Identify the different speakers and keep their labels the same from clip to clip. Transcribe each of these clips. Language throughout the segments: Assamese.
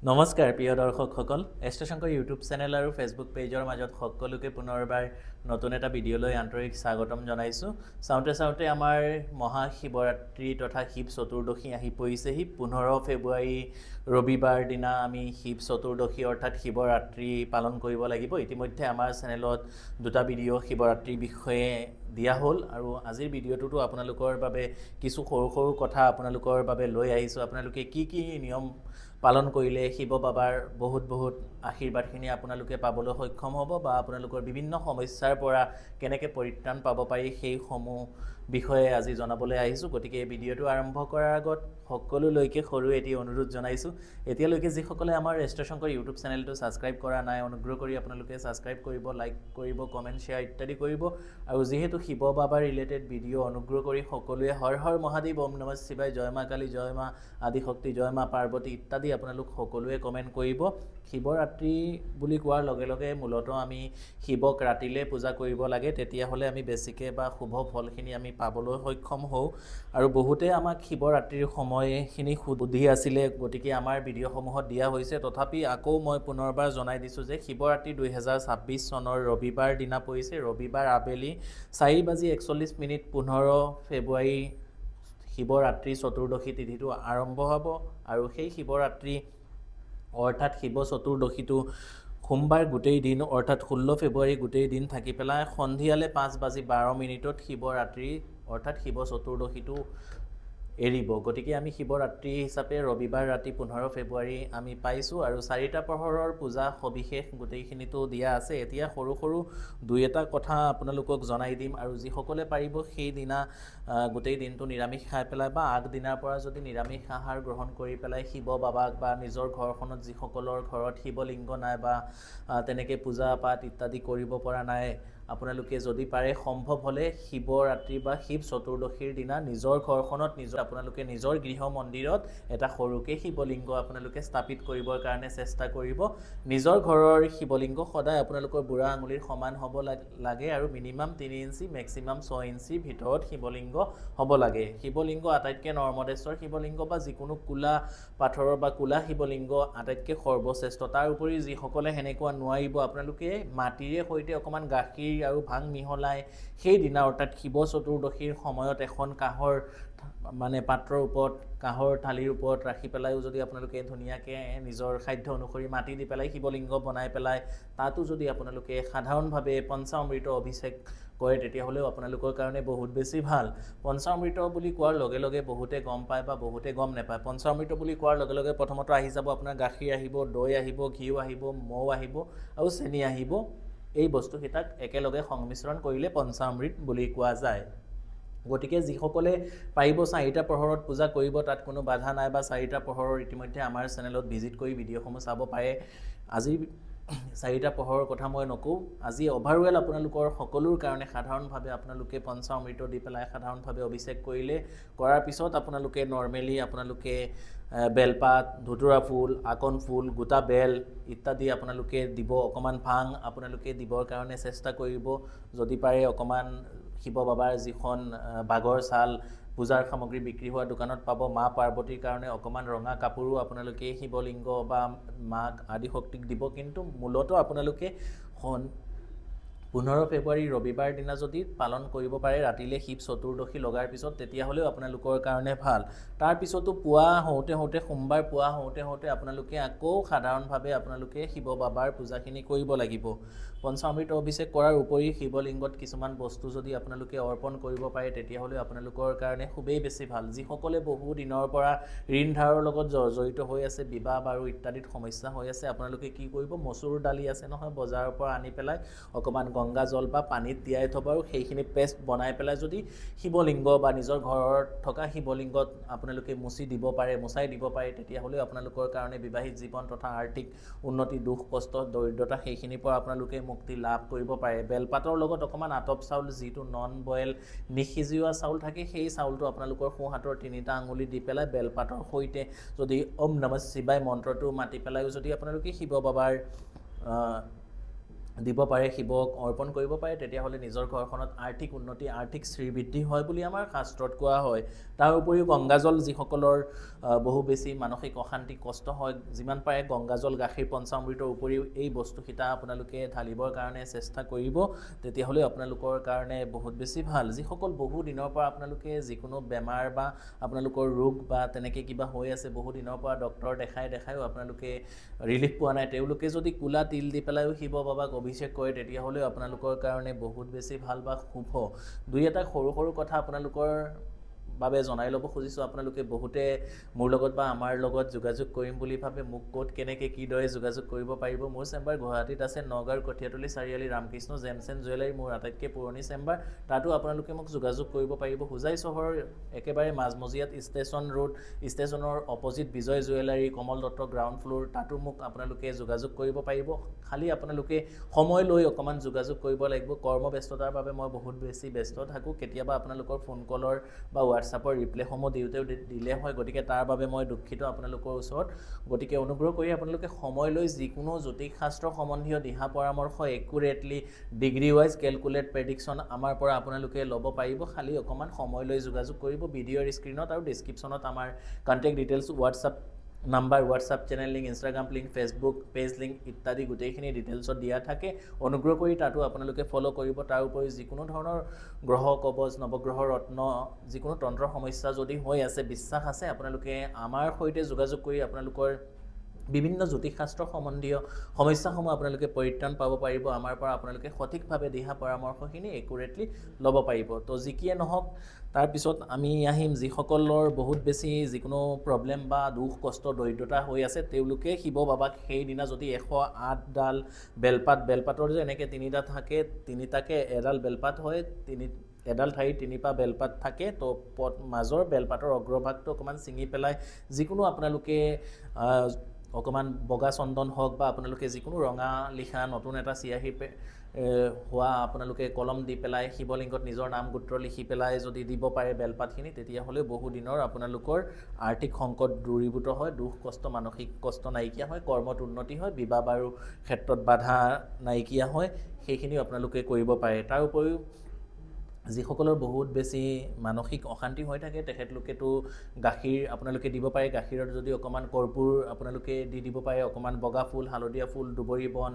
Speaker 1: নমস্কাৰ প্ৰিয় দৰ্শকসকল, এষ্ট্ৰশংকৰ ইউটিউব চেনেল আৰু ফেচবুক পেজৰ মাজত সকলোকে পুনৰবাৰ নতুন এটা ভিডিঅ'লৈ আন্তৰিক স্বাগতম জনাইছোঁ। চাওঁতে আমাৰ মহাশিৱৰাত্ৰি তথা শিৱ চতুৰ্দশী আহি পৰিছেহি। 15 ফেব্ৰুৱাৰী ৰবিবাৰ দিনা আমি শিৱ চতুৰ্দশী অৰ্থাৎ শিৱৰাত্ৰি পালন কৰিব লাগিব। ইতিমধ্যে আমাৰ চেনেলত দুটা ভিডিঅ' শিৱৰাত্ৰিৰ বিষয়ে দিয়া হ'ল আৰু আজিৰ ভিডিঅ'টোতো আপোনালোকৰ বাবে কিছু সৰু কথা আপোনালোকৰ বাবে লৈ আহিছোঁ। আপোনালোকে কি নিয়ম পালন কৰিলে শিৱ বাবাৰ বহুত আশীৰ্বাদখিনি আপোনালোকে পাবলৈ সক্ষম হ'ব বা আপোনালোকৰ বিভিন্ন সমস্যাৰ পৰা কেনেকৈ পৰিত্ৰাণ পাব পাৰি সেইসমূহ বিষয়ে আজি জনাবলৈ আহিছোঁ। গতিকে এই ভিডিঅ'টো আৰম্ভ কৰাৰ আগত সকলোলৈকে সৰু এটি অনুৰোধ জনাইছোঁ। এতিয়ালৈকে যিসকলে আমাৰ এষ্ট্ৰশংকৰ ইউটিউব চেনেলটো ছাবস্ক্ৰাইব কৰা নাই, অনুগ্ৰহ কৰি আপোনালোকে ছাবস্ক্ৰাইব কৰিব, লাইক কৰিব, কমেণ্ট, শ্বেয়াৰ ইত্যাদি কৰিব। আৰু যিহেতু শিৱ বাবাৰ ৰিলেটেড ভিডিঅ' অনুগ্ৰহ কৰি সকলোৱে হৰ হৰ মহাদেৱ, ওম নমঃ শিৱায়, জয় মা কালী, জয় মা আদিশক্তি, জয় মা পাৰ্বতী ইত্যাদি আপোনালোক সকলোৱে কমেণ্ট কৰিব। শিৱৰাত্ৰি বুলি কোৱাৰ লগে লগে মূলতঃ আমি শিৱক ৰাতিলৈ পূজা কৰিব লাগে, তেতিয়াহ'লে আমি বেছিকৈ বা শুভ ফলখিনি আমি পাবলৈ সক্ষম হওঁ। আৰু বহুতে আমাক শিৱৰাত্ৰিৰ সময়খিনি সুধি আছিলে, গতিকে আমাৰ ভিডিঅ'সমূহত দিয়া হৈছে। তথাপি আকৌ মই পুনৰবাৰ জনাই দিছোঁ যে শিৱৰাত্ৰি 2026 চনৰ ৰবিবাৰ দিনা পৰিছে। ৰবিবাৰ আবেলি 4:41 15 ফেব্ৰুৱাৰী শিৱৰাত্ৰি চতুৰ্দশী তিথিটো আৰম্ভ হ'ব আৰু সেই শিৱৰাত্ৰি অৰ্থাৎ শিৱ চতুৰ্দশীটো সোমবাৰ গোটেই দিন অৰ্থাৎ 16 ফেব্ৰুৱাৰী গোটেই দিন থাকি পেলাই সন্ধিয়ালৈ 5:12 শিৱৰাত্ৰি অৰ্থাৎ শিৱ চতুৰ্দশীটো এৰিব। গতিকে আমি শিৱৰাত্ৰি হিচাপে ৰবিবাৰ ৰাতি 15 ফেব্ৰুৱাৰী আমি পাইছোঁ আৰু 4টা প্ৰহৰৰ পূজা সবিশেষ গোটেইখিনিতো দিয়া আছে। এতিয়া সৰু দুই এটা কথা আপোনালোকক জনাই দিম আৰু যিসকলে পাৰিব সেইদিনা গোটেই দিনটো নিৰামিষ খাই পেলাই বা আগদিনাৰ পৰা যদি নিৰামিষ আহাৰ গ্ৰহণ কৰি পেলাই শিৱ বাবাক বা নিজৰ ঘৰখনত যিসকলৰ ঘৰত শিৱলিংগ নাই বা তেনেকৈ পূজা পাঠ ইত্যাদি কৰিব পৰা নাই, আপোনালোকে যদি পাৰে সম্ভৱ হ'লে শিৱৰাত্ৰি বা শিৱ চতুৰ্দশীৰ দিনা নিজৰ ঘৰখনত আপোনালোকে নিজৰ গৃহ মন্দিৰত এটা সৰুকৈ শিৱলিংগ আপোনালোকে স্থাপিত কৰিবৰ কাৰণে চেষ্টা কৰিব। নিজৰ ঘৰৰ শিৱলিংগ সদায় আপোনালোকৰ বুঢ়া আঙুলিৰ সমান হ'ব লাগে আৰু মিনিমাম 3 ইঞ্চি মেক্সিমাম 6 ইঞ্চিৰ ভিতৰত শিৱলিংগ হ'ব লাগে। শিৱলিংগ আটাইতকৈ নৰ্মদেশ্বৰ শিৱলিংগ বা যিকোনো ক'লা পাথৰৰ বা ক'লা শিৱলিংগ আটাইতকৈ সৰ্বশ্ৰেষ্ঠ। তাৰ উপৰি যিসকলে সেনেকুৱা নোৱাৰিব, আপোনালোকে মাটিৰে সৈতে অকণমান গাখীৰ আৰু ভাং মিহলাই সেইদিনা অৰ্থাৎ শিৱ চতুৰ্দশীৰ সময়ত এখন কাঁহৰ পাত্ৰৰ ওপৰত কাঁহৰ থালিৰ ওপৰত ৰাখি পেলাইও যদি আপোনালোকে ধুনীয়াকৈ নিজৰ সাধ্য অনুসৰি মাটি দি পেলাই শিৱলিংগ বনাই পেলাই তাতো যদি আপোনালোকে সাধাৰণভাৱে পঞ্চামৃত অভিষেক কৰে, তেতিয়াহ'লেও আপোনালোকৰ কাৰণে বহুত বেছি ভাল। পঞ্চামৃত বুলি কোৱাৰ লগে লগে বহুতে গম পায় বা বহুতে গম নাপায়। পঞ্চামৃত বুলি কোৱাৰ লগে লগে প্ৰথমতে আহি যাব আপোনাৰ গাখীৰ আহিব, দৈ আহিব, ঘিউ আহিব, মৌ আহিব আৰু চেনি আহিব। এই বস্তুকেইটাক একেলগে সংমিশ্ৰণ কৰিলে পঞ্চামৃত বুলি কোৱা যায়। গতিকে যিসকলে পাৰিব 4টা প্ৰহৰত পূজা কৰিব, তাত কোনো বাধা নাই বা 4টা প্ৰহৰৰ ইতিমধ্যে আমাৰ চেনেলত ভিজিট কৰি ভিডিঅ'সমূহ চাব পাৰে। আজি 4টা প্ৰহৰৰ কথা মই নকওঁ, আজি অভাৰৱেল আপোনালোকৰ সকলোৰ কাৰণে সাধাৰণভাৱে আপোনালোকে পঞ্চামৃত দি পেলাই সাধাৰণভাৱে অভিষেক কৰিলে, কৰাৰ পিছত আপোনালোকে নৰ্মেলি আপোনালোকে বেলপাত, ধুতুৰা ফুল, আকন ফুল, গোটা বেল ইত্যাদি আপোনালোকে দিব। অকণমান ভাং আপোনালোকে দিবৰ কাৰণে চেষ্টা কৰিব। যদি পাৰে অকণমান শিৱ বাবাৰ যিখন বাগৰ ছাল পূজাৰ সামগ্ৰী বিক্ৰী হোৱা দোকানত পাব, মা পাৰ্বতীৰ কাৰণে অকণমান ৰঙা কাপোৰো আপোনালোকে শিৱলিংগ বা মাক আদিশক্তিক দিব। কিন্তু মূলতঃ আপোনালোকে 15 ফেব্ৰুৱাৰী ৰবিবাৰ দিনা যদি পালন কৰিব পাৰে ৰাতিলৈ শিৱ চতুৰ্দশী লগাৰ পিছত, তেতিয়াহ'লেও আপোনালোকৰ কাৰণে ভাল। তাৰপিছতো পুৱা হওঁতে সোমবাৰ পুৱা হওঁতে আপোনালোকে আকৌ সাধাৰণভাৱে আপোনালোকে শিৱ বাবাৰ পূজাখিনি কৰিব লাগিব। পঞ্চামৃত অভিষেক কৰাৰ উপৰি শিৱলিংগত কিছুমান বস্তু যদি আপোনালোকে অৰ্পণ কৰিব পাৰে, তেতিয়াহ'লে আপোনালোকৰ কাৰণে খুবেই বেছি ভাল। যিসকলে বহু দিনৰ পৰা ঋণ ধাৰৰ লগত জড়িত হৈ আছে, বিবাহ বাৰু ইত্যাদিত সমস্যা হৈ আছে, আপোনালোকে কি কৰিব, মচুৰ দালি আছে নহয় বজাৰৰ পৰা আনি পেলাই অকণমান গংগা জল বা পানীত তিয়াই থ'ব আৰু সেইখিনি পেষ্ট বনাই পেলাই যদি শিৱলিংগ বা নিজৰ ঘৰত থকা শিৱলিংগত আপোনালোকে মুচাই দিব পাৰে, তেতিয়াহ'লেও আপোনালোকৰ কাৰণে বিবাহিত জীৱন তথা আৰ্থিক উন্নতি, দুখ কষ্ট দৰিদ্ৰতা সেইখিনিৰ পৰা আপোনালোকে মুক্তি লাভ কৰিব পাৰে। বেলপাতৰ লগত অকণমান আতপ চাউল, যিটো নন বইল নিসিজোৱা চাউল থাকে, সেই চাউলটো আপোনালোকৰ সোঁ হাতৰ 3টা আঙুলি দি পেলাই বেলপাতৰ সৈতে যদি ওম নমঃ শিৱায় মন্ত্ৰটো মাতি পেলাইও যদি আপোনালোকে শিৱ বাবাৰ দিব পাৰে, শিৱক অৰ্পণ কৰিব পাৰে, তেতিয়াহ'লে নিজৰ ঘৰখনত আৰ্থিক উন্নতি, আৰ্থিক শ্ৰীবৃদ্ধি হয় বুলি আমাৰ শাস্ত্ৰত কোৱা হয়। তাৰ উপৰিও গংগাজল যিসকলৰ বহু বেছি মানসিক অশান্তি কষ্ট হয়, যিমান পাৰে গংগাজল গাখীৰ পঞ্চামৃতৰ উপৰিও এই বস্তুকেইটা আপোনালোকে ঢালিবৰ কাৰণে চেষ্টা কৰিব, তেতিয়াহ'লে আপোনালোকৰ কাৰণে বহুত বেছি ভাল। যিসকল বহু দিনৰ পৰা আপোনালোকে যিকোনো বেমাৰ বা আপোনালোকৰ ৰোগ বা তেনেকৈ কিবা হৈ আছে, বহু দিনৰ পৰা ডক্তৰ দেখায়ো আপোনালোকে ৰিলিফ পোৱা নাই, তেওঁলোকে যদি ক'লা তিল দি পেলাইও শিৱ বাবাক অভিষেক কৰে, তেতিয়াহ'লেও আপোনালোকৰ কাৰণে বহুত বেছি ভাল বা শুভ। দুই এটা সৰু সৰু কথা আপোনালোকৰ বাবে জনাই ল'ব খুজিছোঁ। আপোনালোকে বহুতে মোৰ লগত বা আমাৰ লগত যোগাযোগ কৰিম বুলি ভাবে, মোক ক'ত কেনেকৈ কিদৰে যোগাযোগ কৰিব পাৰিব। মোৰ চেম্বাৰ গুৱাহাটীত আছে, নগাঁৱৰ কঠীয়াতলী চাৰিআলি ৰামকৃষ্ণ জেমছ এণ্ড জুৱেলাৰী মোৰ আটাইতকৈ পুৰণি চেম্বাৰ। তাতো আপোনালোকে মোক যোগাযোগ কৰিব পাৰিব। হোজাই চহৰৰ একেবাৰে মাজমজিয়াত ষ্টেচন ৰোড, ষ্টেচনৰ opposite Bijoy jewellery, Kamal Dutta ground floor, তাতো মোক আপোনালোকে যোগাযোগ কৰিব পাৰিব। খালি আপোনালোকে সময় লৈ অকণমান যোগাযোগ কৰিব লাগিব। কৰ্মব্যস্ততাৰ বাবে মই বহুত বেছি ব্যস্ত থাকোঁ, কেতিয়াবা আপোনালোকৰ ফোন কলৰ বা হোৱাটছআপৰ ৰিপ্লাইসমূহ দিলে হয়, গতিকে তাৰ বাবে মই দুখিত আপোনালোকৰ ওচৰত। গতিকে অনুগ্ৰহ কৰি আপোনালোকে সময় লৈ যিকোনো জ্যোতিষ শাস্ত্ৰ সম্বন্ধীয় দিহা পৰামৰ্শ accurately degree wise calculate prediction আমাৰ পৰা আপোনালোকে ল'ব পাৰিব। খালি অকণমান সময় লৈ যোগাযোগ কৰিব। ভিডিঅ'ৰ স্ক্ৰীণত আৰু ডিছক্ৰিপশ্যনত আমাৰ contact details, WhatsApp number, WhatsApp channel link, Instagram link, Facebook page link ইত্যাদি গোটেইখিনি ডিটেইলছত দিয়া থাকে। অনুগ্ৰহ কৰি তাতো আপোনালোকে ফ'ল' কৰিব। তাৰ উপৰি যিকোনো ধৰণৰ গ্ৰহ কবচ, নৱগ্ৰহ ৰত্ন, যিকোনো তন্ত্ৰ সমস্যা যদি হৈ আছে, বিশ্বাস আছে, আপোনালোকে আমাৰ সৈতে যোগাযোগ কৰি আপোনালোকৰ বিভিন্ন জ্যোতিষশাস্ত্ৰ সম্বন্ধীয় সমস্যাসমূহ আপোনালোকে পৰিত্ৰাণ পাব পাৰিব। আমাৰ পৰা আপোনালোকে সঠিকভাৱে দিহা পৰামৰ্শখিনি একুৰেটলি ল'ব পাৰিব। তো যিকিয়ে নহওক, তাৰপিছত আমি আহিম যিসকলৰ বহুত বেছি যিকোনো প্ৰব্লেম বা দুখ কষ্ট দৰিদ্ৰতা হৈ আছে, তেওঁলোকে শিৱ বাবাক সেইদিনা যদি 108ডাল বেলপাতৰ যে এনেকৈ তিনিটা থাকে, তিনিটাকে এডাল বেলপাত হয়, এডাল ঠাইত 3পা বেলপাত থাকে, তো মাজৰ বেলপাতৰ অগ্ৰভাগটো অকণমান ছিঙি পেলাই যিকোনো আপোনালোকে অকণমান বগা চন্দন হওক বা আপোনালোকে যিকোনো ৰঙা লিখা নতুন এটা চিয়াহী হোৱা আপোনালোকে কলম দি পেলাই শিৱলিংগত নিজৰ নাম গোত্ৰ লিখি পেলাই যদি দিব পাৰে বেলপাতখিনি, তেতিয়াহ'লে বহু দিনৰ আপোনালোকৰ আৰ্থিক সংকট দূৰীভূত হয়, দুখ কষ্ট মানসিক কষ্ট নাইকিয়া হয়, কৰ্মত উন্নতি হয়, বিবাহ বাৰুৰ ক্ষেত্ৰত বাধা নাইকিয়া হয়, সেইখিনিও আপোনালোকে কৰিব পাৰে। তাৰ উপৰিও যিসকলৰ বহুত বেছি মানসিক অশান্তি হৈ থাকে, তেখেতলোকেতো গাখীৰ আপোনালোকে দিব পাৰে। গাখীৰত যদি অকণমান কৰ্পূৰ আপোনালোকে দি দিব পাৰে, অকণমান বগা ফুল, হালধীয়া ফুল, দুবৰি বন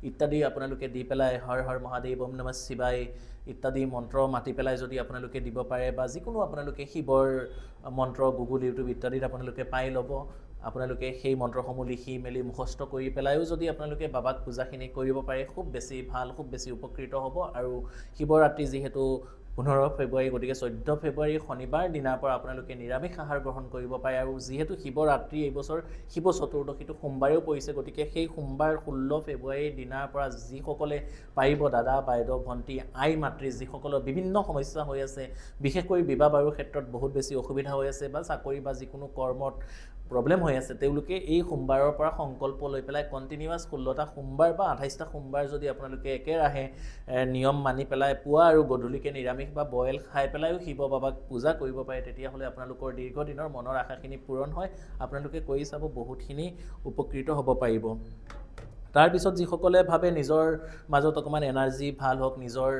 Speaker 1: ইত্যাদি আপোনালোকে দি পেলাই হৰ হৰ মহাদেৱ, ওম নমঃ শিৱায় ইত্যাদি মন্ত্ৰ মাতি পেলাই যদি আপোনালোকে দিব পাৰে, বা যিকোনো আপোনালোকে শিৱৰ মন্ত্ৰ গুগল, ইউটিউব ইত্যাদিত আপোনালোকে পাই ল'ব। আপোনালোকে সেই মন্ত্ৰসমূহ লিখি মেলি মুখস্থ কৰি পেলাইও যদি আপোনালোকে বাবাক পূজাখিনি কৰিব পাৰে, খুব বেছি ভাল, খুব বেছি উপকৃত হ'ব। আৰু শিৱৰাত্ৰি যিহেতু 15 ফেব্ৰুৱাৰী, গতিকে 14 ফেব্ৰুৱাৰী শনিবাৰ দিনাৰ পৰা আপোনালোকে নিৰামিষ আহাৰ গ্ৰহণ কৰিব পাৰে। আৰু যিহেতু শিৱৰাত্ৰি এইবছৰ শিৱ চতুৰ্দশীটো সোমবাৰেও পৰিছে, গতিকে সেই সোমবাৰ 16 ফেব্ৰুৱাৰীৰ দিনাৰ পৰা যিসকলে পাৰিব, দাদা বাইদেউ ভণ্টি আই মাতৃ যিসকলৰ বিভিন্ন সমস্যা হৈ আছে, বিশেষকৈ বিবাহ বাৰুৰ ক্ষেত্ৰত বহুত বেছি অসুবিধা হৈ আছে, বা চাকৰি বা যিকোনো কৰ্মত প্ৰব্লেম হৈ আছে, তেওঁলোকে এই সোমবাৰৰ পৰা সংকল্প লৈ পেলাই কণ্টিনিউৱাছ 16টা সোমবাৰ বা 28টা সোমবাৰ যদি আপোনালোকে একেৰাহে নিয়ম মানি পেলাই পুৱা আৰু গধূলিকে নিৰামিষ বা বইল খাই পেলাইও শিৱ বাবাক পূজা কৰিব পাৰে, তেতিয়াহ'লে আপোনালোকৰ দীৰ্ঘদিনৰ মনৰ আশাখিনি পূৰণ হয়। আপোনালোকে কৰি চাব, বহুতখিনি উপকৃত হ'ব পাৰিব। তাৰপিছত যিসকলে ভাবে নিজৰ মাজত অকণমান এনাৰ্জি ভাল হওক, নিজৰ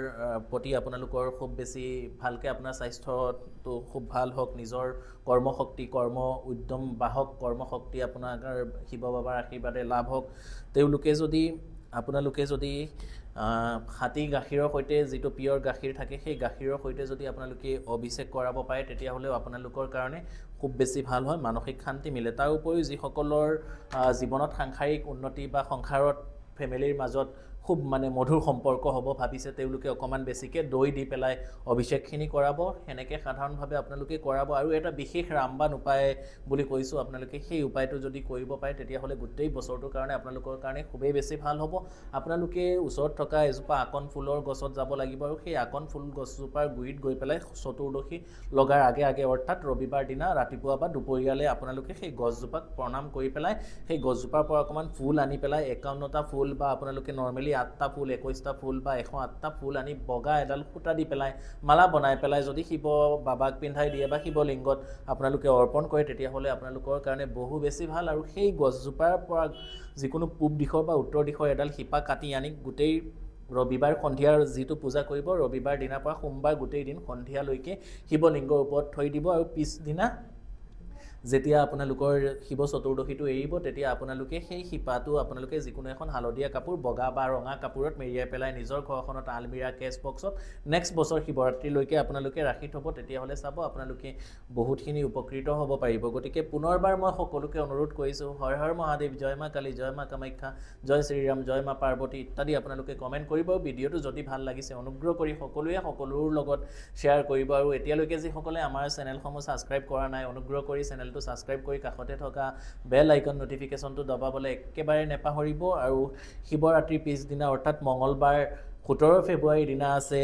Speaker 1: প্ৰতি আপোনালোকৰ খুব বেছি ভালকৈ আপোনাৰ স্বাস্থ্যটো খুব ভাল হওক, নিজৰ কৰ্মশক্তি, কৰ্ম উদ্যম বাহক, কৰ্মশক্তি আপোনাৰ শিৱ বাবাৰ আশীৰ্বাদে লাভ হওক, আপোনালোকে যদি খাটি গাখীৰৰ সৈতে যিটো পিয়ৰ গাখীৰ থাকে, সেই গাখীৰৰ সৈতে যদি আপোনালোকে অভিষেক কৰাব পাৰে, তেতিয়াহ'লেও আপোনালোকৰ কাৰণে খুব বেছি ভাল হয়, মানসিক শান্তি মিলে। তাৰ উপৰিও যিসকলৰ জীৱনত সাংসাৰিক উন্নতি বা সংসাৰত ফেমিলিৰ মাজত খুব মধুৰ সম্পৰ্ক হ'ব ভাবিছে, তেওঁলোকে অকণমান বেছিকৈ দৈ দি পেলাই অভিষেকখিনি কৰাব। সেনেকৈ সাধাৰণভাৱে আপোনালোকে কৰাব। আৰু এটা বিশেষ ৰামবাণ উপায় বুলি কৈছোঁ, আপোনালোকে সেই উপায়টো যদি কৰিব পাৰে, তেতিয়াহ'লে গোটেই বছৰটোৰ কাৰণে আপোনালোকৰ কাৰণে খুবেই বেছি ভাল হ'ব। আপোনালোকে ওচৰত থকা এজোপা আকন ফুলৰ গছত যাব লাগিব, আৰু সেই আকন ফুল গছজোপাৰ গুৰিত গৈ পেলাই চতুৰ্দশী লগাৰ আগে আগে, অৰ্থাৎ ৰবিবাৰ দিনা ৰাতিপুৱা বা দুপৰীয়ালৈ আপোনালোকে সেই গছজোপাক প্ৰণাম কৰি পেলাই সেই গছজোপাৰ পৰা অকণমান ফুল আনি পেলাই 51টা ফুল, বা আপোনালোকে নৰ্মেলি যদি 8টা ফুল 21টা ফুল বা 108টা ফুল আনি বগা এডাল সূতা দি পেলাই মালা বনাই পেলাই যদি শিৱ বাবাক পিন্ধাই দিয়ে বা শিৱলিংগত আপোনালোকে অৰ্পণ কৰে তেতিয়াহ'লে আপোনালোকৰ কাৰণে বহু বেছি ভাল আৰু সেই গছজোপাৰ পৰা যিকোনো পূব দিশৰ বা উত্তৰ দিশৰ এডাল শিপা কাটি আনি গোটেই ৰবিবাৰ সন্ধিয়াৰ যিটো পূজা কৰিব ৰবিবাৰ দিনাৰ পৰা সোমবাৰ গোটেই দিন সন্ধিয়ালৈকে শিৱলিংগৰ ওপৰত থৈ দিব আৰু পিছদিনা যেতিয়া আপোনালোকৰ শিৱ চতুৰ্দশীটো এৰিব তেতিয়া আপোনালোকে সেই শিপাটো আপোনালোকে যিকোনো এখন হালধীয়া কাপোৰ বগা বা ৰঙা কাপোৰত মেৰিয়াই পেলাই নিজৰ ঘৰখনত আলমিৰা কেছ বক্সত নেক্সট বছৰ শিৱৰাত্ৰিলৈকে আপোনালোকে ৰাখি থ'ব তেতিয়াহ'লে চাব আপোনালোকে বহুতখিনি উপকৃত হ'ব পাৰিব গতিকে পুনৰবাৰ মই সকলোকে অনুৰোধ কৰিছোঁ হৰ হৰ মহাদেৱ জয় মা কালী জয় মা কামাখ্যা জয় শ্ৰীৰাম জয় মা পাৰ্বতী ইত্যাদি আপোনালোকে কমেণ্ট কৰিব ভিডিঅ'টো যদি ভাল লাগিছে অনুগ্ৰহ কৰি সকলোৱে সকলোৰ লগত শ্বেয়াৰ কৰিব আৰু এতিয়ালৈকে যিসকলে আমাৰ চেনেলসমূহ ছাবস্ক্ৰাইব কৰা নাই অনুগ্ৰহ কৰি চেনেলটো ছাবস্ক্ৰাইব কৰি কাষতে থকা বেল আইকন নটিফিকেশ্যনটো দবাবলৈ একেবাৰে নেপাহৰিব আৰু শিৱৰাত্ৰিৰ পিছদিনা অৰ্থাৎ মঙলবাৰ 17 ফেব্ৰুৱাৰীৰ দিনা আছে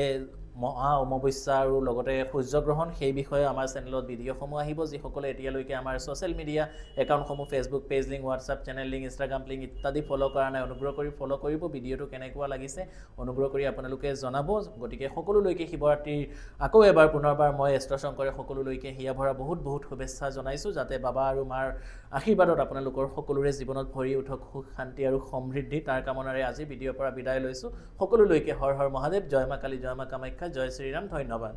Speaker 1: মহা অমাৱস্যা আৰু লগতে সূৰ্যগ্ৰহণ সেই বিষয়ে আমাৰ চেনেলত ভিডিঅ'সমূহ আহিব যিসকলে এতিয়ালৈকে আমাৰ ছ'চিয়েল মিডিয়া একাউণ্টসমূহ Facebook page link WhatsApp channel link Instagram link ইত্যাদি ফ'ল' কৰা নাই অনুগ্ৰহ কৰি ফ'ল' কৰিব ভিডিঅ'টো কেনেকুৱা লাগিছে অনুগ্ৰহ কৰি আপোনালোকে জনাব গতিকে সকলোলৈকে শিৱৰাত্ৰিৰ আকৌ এবাৰ পুনৰবাৰ মই এষ্ট্ৰ শংকৰে সকলোলৈকে হিয়া ভৰা বহুত বহুত শুভেচ্ছা জনাইছোঁ যাতে বাবা আৰু মাৰ আশীৰ্বাদত আপোনালোকৰ সকলোৰে জীৱনত ভৰি উঠক সুখ শান্তি আৰু সমৃদ্ধি তাৰ কামনাৰে আজি ভিডিঅ'ৰ পৰা বিদায় লৈছোঁ সকলোলৈকে হৰ হৰ মহাদেৱ জয় মা কালী জয় মা কামাখ্যা জয় শ্ৰীৰাম ধন্যবাদ